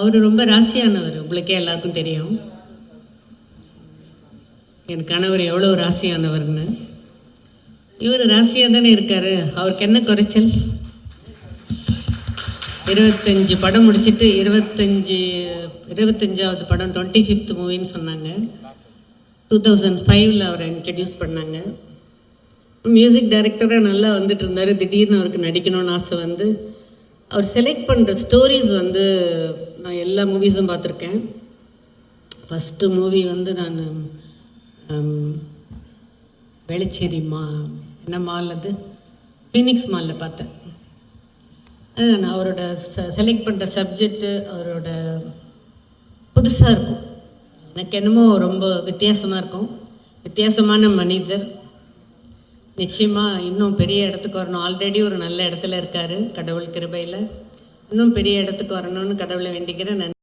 அவர் ரொம்ப ராசியானவர், உங்களுக்கே எல்லாருக்கும் தெரியும். என் கணவர் எவ்வளோ ராசியானவர்னு. இவர் ராசியாக தானே இருக்கார். அவருக்கு என்ன குறைச்சல்? 25 படம் முடிச்சுட்டு 25வது படம் 25th மூவின்னு சொன்னாங்க. 2005 அவரை இன்ட்ரடியூஸ் பண்ணாங்க. மியூசிக் டைரக்டராக நல்லா வந்துட்டு இருந்தார். திடீர்னு அவருக்கு நடிக்கணும்னு ஆசை வந்து அவர் செலக்ட் பண்ணுற ஸ்டோரிஸ் வந்து நான் எல்லா மூவிஸும் பார்த்துருக்கேன். ஃபஸ்ட்டு மூவி வந்து நான் வேளச்சேரி என்ன மால், அது ஃபீனிக்ஸ் மாலில் பார்த்தேன். நான் அவரோட செலக்ட் பண்ணுற சப்ஜெக்டு அவரோட புதுசாக இருக்கும். எனக்கு என்னமோ ரொம்ப வித்தியாசமாக இருக்கும். வித்தியாசமான மனிதர். நிச்சயமாக இன்னும் பெரிய இடத்துக்கு வரணும். ஆல்ரெடி ஒரு நல்ல இடத்துல இருக்கார். கடவுள் கிருபையில் இன்னும் பெரிய இடத்துக்கு வரணும்னு கடவுளை வேண்டிக்கிறேன்.